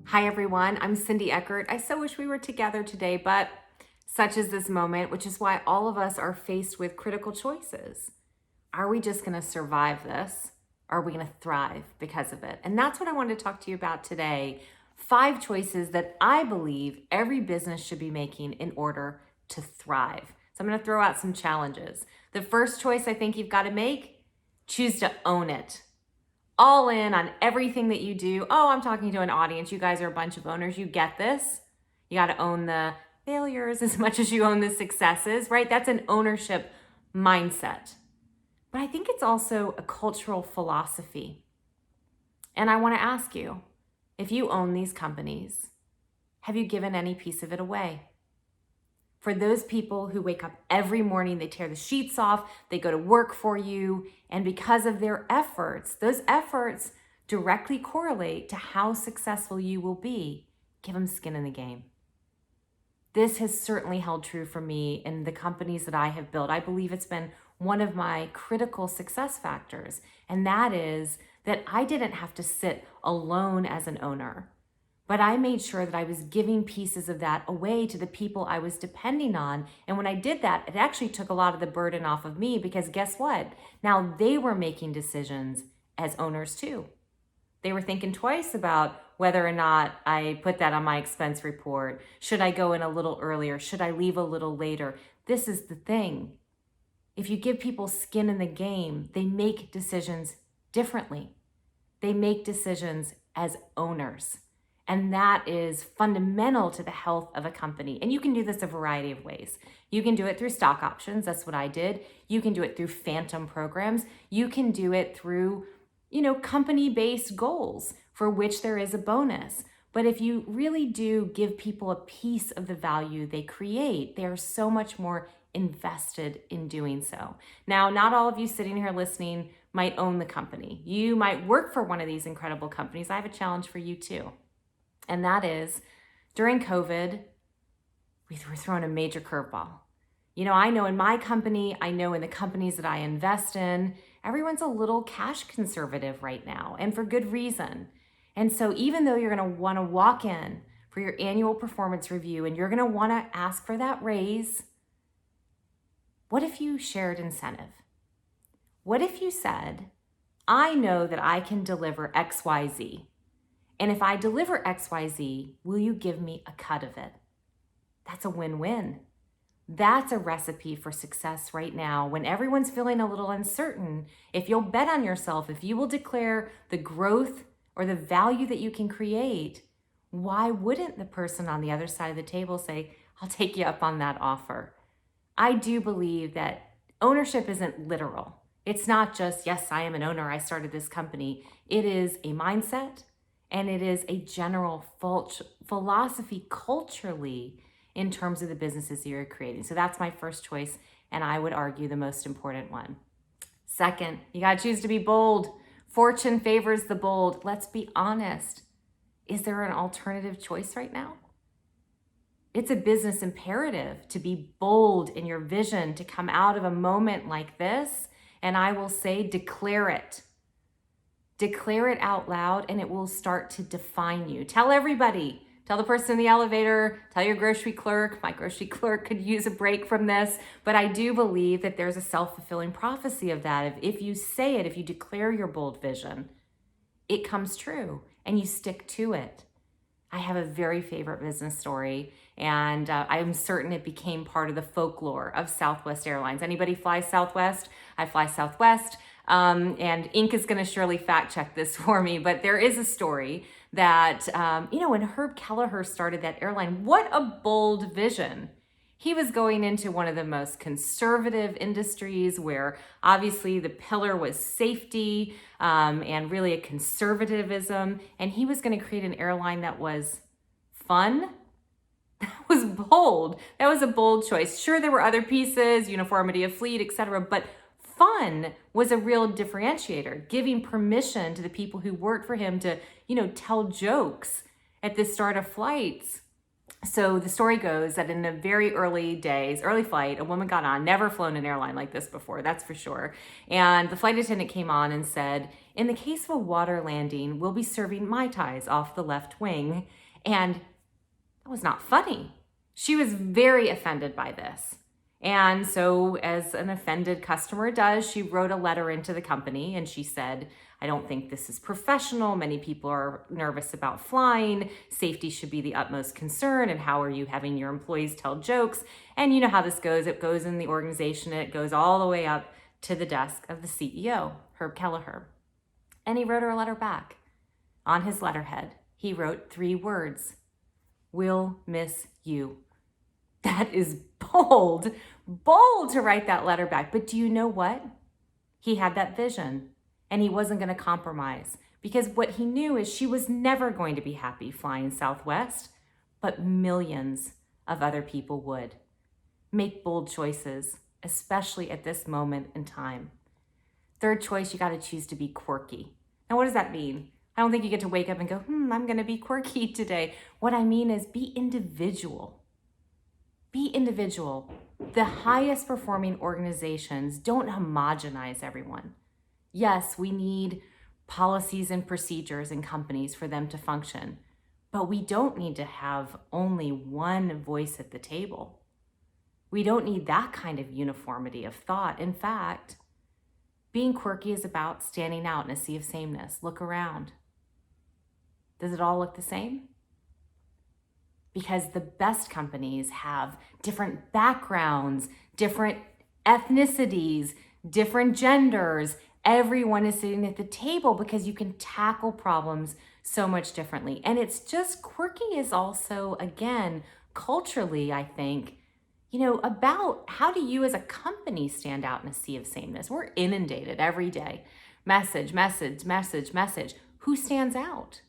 Hi everyone, I'm Cindy Eckert. I so wish we were together today, but such is this moment, which is why all of us are faced with critical choices. Are we just going to survive this? Or are we going to thrive because of it? And that's what I wanted to talk to you about today. 5 choices that I believe every business should be making in order to thrive. So I'm going to throw out some challenges. The first choice I think you've got to make, choose to own it. All in on everything that you do. Oh, I'm talking to an audience. You guys are a bunch of owners. You get this. You got to own the failures as much as you own the successes, right? That's an ownership mindset. But I think it's also a cultural philosophy. And I want to ask you, if you own these companies, have you given any piece of it away? For those people who wake up every morning, they tear the sheets off, they go to work for you, and because of their efforts, those efforts directly correlate to how successful you will be. Give them skin in the game. This has certainly held true for me in the companies that I have built. I believe it's been one of my critical success factors, and that is that I didn't have to sit alone as an owner. But I made sure that I was giving pieces of that away to the people I was depending on. And when I did that, it actually took a lot of the burden off of me because guess what? Now they were making decisions as owners too. They were thinking twice about whether or not I put that on my expense report. Should I go in a little earlier? Should I leave a little later? This is the thing. If you give people skin in the game, they make decisions differently. They make decisions as owners. And that is fundamental to the health of a company. And you can do this a variety of ways. You can do it through stock options. That's what I did. You can do it through phantom programs. You can do it through, company-based goals for which there is a bonus. But if you really do give people a piece of the value they create, they are so much more invested in doing so. Now, not all of you sitting here listening might own the company. You might work for one of these incredible companies. I have a challenge for you too. And that is, during COVID, we were thrown a major curveball. I know in my company, I know in the companies that I invest in, everyone's a little cash conservative right now, and for good reason. And so even though you're going to want to walk in for your annual performance review and you're going to want to ask for that raise, what if you shared incentive? What if you said, I know that I can deliver XYZ. And if I deliver XYZ, will you give me a cut of it? That's a win-win. That's a recipe for success right now. When everyone's feeling a little uncertain, if you'll bet on yourself, if you will declare the growth or the value that you can create, why wouldn't the person on the other side of the table say, I'll take you up on that offer? I do believe that ownership isn't literal. It's not just, yes, I am an owner, I started this company. It is a mindset. And it is a general philosophy culturally in terms of the businesses you're creating. So that's my first choice, and I would argue the most important one. Second, you got to choose to be bold. Fortune favors the bold. Let's be honest. Is there an alternative choice right now? It's a business imperative to be bold in your vision, to come out of a moment like this, and I will say, declare it. Declare it out loud and it will start to define you. Tell everybody. Tell the person in the elevator, tell your grocery clerk. My grocery clerk could use a break from this, but I do believe that there's a self-fulfilling prophecy of that. If you say it, if you declare your bold vision, it comes true and you stick to it. I have a very favorite business story, and I'm certain it became part of the folklore of Southwest Airlines. Anybody fly Southwest? I fly Southwest. And Inc. is going to surely fact check this for me, but there is a story that, when Herb Kelleher started that airline, what a bold vision. He was going into one of the most conservative industries where obviously the pillar was safety and really a conservatism. And he was going to create an airline that was fun. That was bold. That was a bold choice. Sure, there were other pieces, uniformity of fleet, etc., but fun was a real differentiator, giving permission to the people who worked for him to, tell jokes at the start of flights. So the story goes that in the very early days, early flight, a woman got on, never flown an airline like this before, that's for sure. And the flight attendant came on and said, in the case of a water landing, we'll be serving Mai Tais off the left wing. And that was not funny. She was very offended by this. And so, as an offended customer does, she wrote a letter into the company and she said, I don't think this is professional. Many people are nervous about flying. Safety should be the utmost concern. And how are you having your employees tell jokes? And you know how this goes. It goes in the organization. It goes all the way up to the desk of the CEO, Herb Kelleher. And he wrote her a letter back. On his letterhead, he wrote 3 words: we'll miss you. That is bold to write that letter back. But do you know what? He had that vision and he wasn't going to compromise, because what he knew is she was never going to be happy flying Southwest, but millions of other people would. Make bold choices, especially at this moment in time. Third choice, you got to choose to be quirky. Now, what does that mean? I don't think you get to wake up and go, I'm going to be quirky today. What I mean is be individual. Be individual. The highest performing organizations don't homogenize everyone. Yes, we need policies and procedures in companies for them to function, but we don't need to have only one voice at the table. We don't need that kind of uniformity of thought. In fact, being quirky is about standing out in a sea of sameness. Look around. Does it all look the same? Because the best companies have different backgrounds, different ethnicities, different genders. Everyone is sitting at the table because you can tackle problems so much differently. And it's just quirky is also, again, culturally, I think, about how do you as a company stand out in a sea of sameness? We're inundated every day. Message, message, message, message. Who stands out?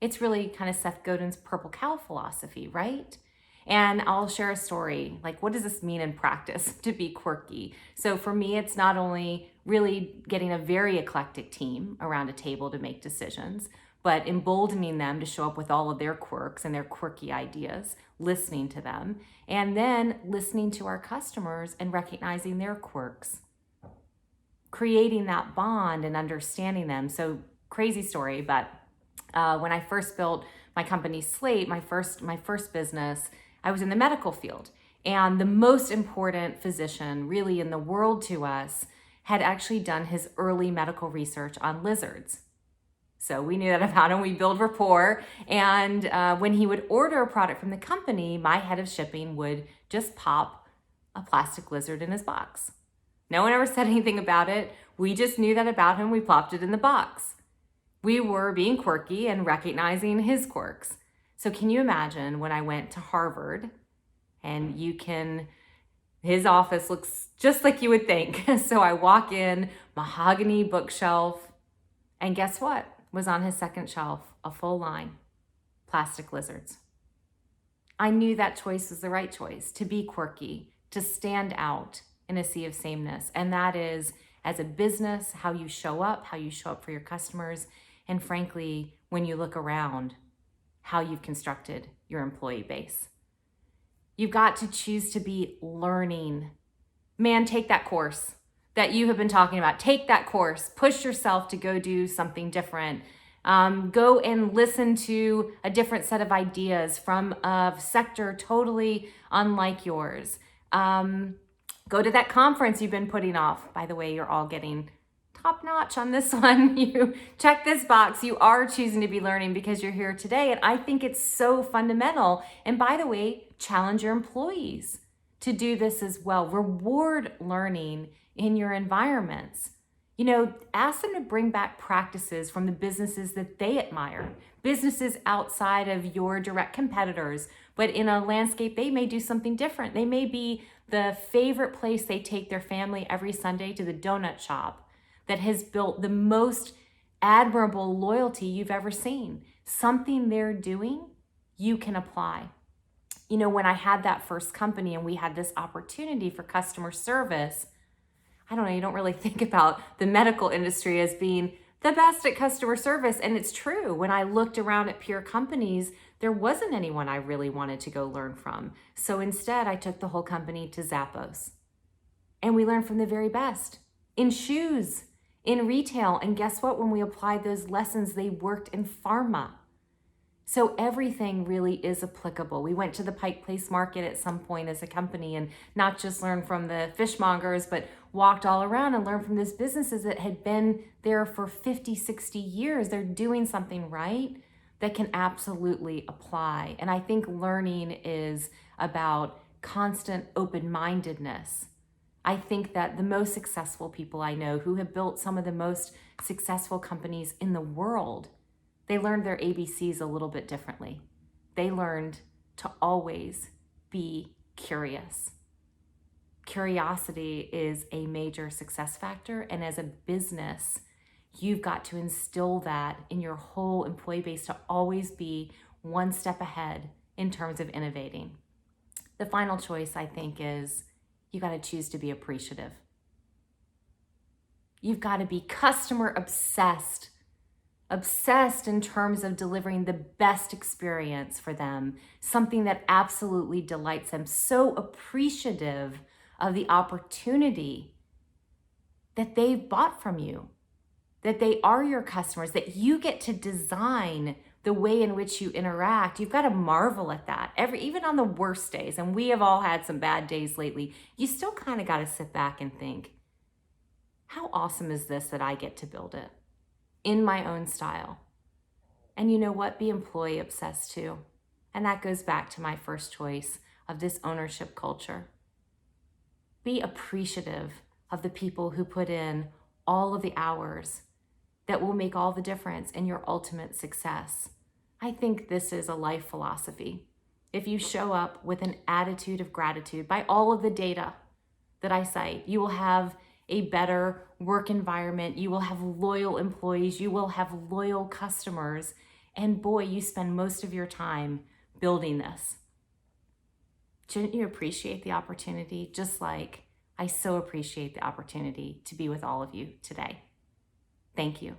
It's really kind of Seth Godin's purple cow philosophy, right? And I'll share a story. Like, what does this mean in practice to be quirky? So for me, it's not only really getting a very eclectic team around a table to make decisions, but emboldening them to show up with all of their quirks and their quirky ideas, listening to them, and then listening to our customers and recognizing their quirks, creating that bond and understanding them. So crazy story, but when I first built my company Slate, my first business, I was in the medical field. And the most important physician really in the world to us had actually done his early medical research on lizards. So we knew that about him. We build rapport. And when he would order a product from the company, my head of shipping would just pop a plastic lizard in his box. No one ever said anything about it. We just knew that about him. We plopped it in the box. We were being quirky and recognizing his quirks. So can you imagine when I went to Harvard, and his office looks just like you would think. So I walk in, mahogany bookshelf, and guess what was on his second shelf? A full line, plastic lizards. I knew that choice was the right choice, to be quirky, to stand out in a sea of sameness. And that is, as a business, how you show up for your customers, and frankly, when you look around, how you've constructed your employee base. You've got to choose to be learning. Man, take that course that you have been talking about. Take that course. Push yourself to go do something different. Go and listen to a different set of ideas from a sector totally unlike yours. Go to that conference you've been putting off. By the way, you're all getting top notch on this one. You check this box. You are choosing to be learning because you're here today. And I think it's so fundamental. And by the way, challenge your employees to do this as well. Reward learning in your environments. Ask them to bring back practices from the businesses that they admire, businesses outside of your direct competitors, but in a landscape, they may do something different. They may be the favorite place they take their family every Sunday to the donut shop that has built the most admirable loyalty you've ever seen. Something they're doing, you can apply. When I had that first company and we had this opportunity for customer service, I don't know, you don't really think about the medical industry as being the best at customer service. And it's true. When I looked around at peer companies, there wasn't anyone I really wanted to go learn from. So instead, I took the whole company to Zappos. And we learned from the very best in shoes, in retail. And guess what? When we applied those lessons, they worked in pharma. So everything really is applicable. We went to the Pike Place Market at some point as a company and not just learned from the fishmongers, but walked all around and learned from these businesses that had been there for 50, 60 years. They're doing something right that can absolutely apply. And I think learning is about constant open-mindedness. I think that the most successful people I know who have built some of the most successful companies in the world, they learned their ABCs a little bit differently. They learned to always be curious. Curiosity is a major success factor, and as a business, you've got to instill that in your whole employee base to always be one step ahead in terms of innovating. The final choice, I think, is you got to choose to be appreciative. You've got to be customer obsessed in terms of delivering the best experience for them, something that absolutely delights them, so appreciative of the opportunity that they've bought from you, that they are your customers, that you get to design the way in which you interact. You've got to marvel at that. Even on the worst days, and we have all had some bad days lately, you still kind of got to sit back and think, how awesome is this that I get to build it in my own style? And you know what? Be employee obsessed too. And that goes back to my first choice of this ownership culture. Be appreciative of the people who put in all of the hours that will make all the difference in your ultimate success. I think this is a life philosophy. If you show up with an attitude of gratitude by all of the data that I cite, you will have a better work environment, you will have loyal employees, you will have loyal customers, and boy, you spend most of your time building this. Shouldn't you appreciate the opportunity, just like I so appreciate the opportunity to be with all of you today? Thank you.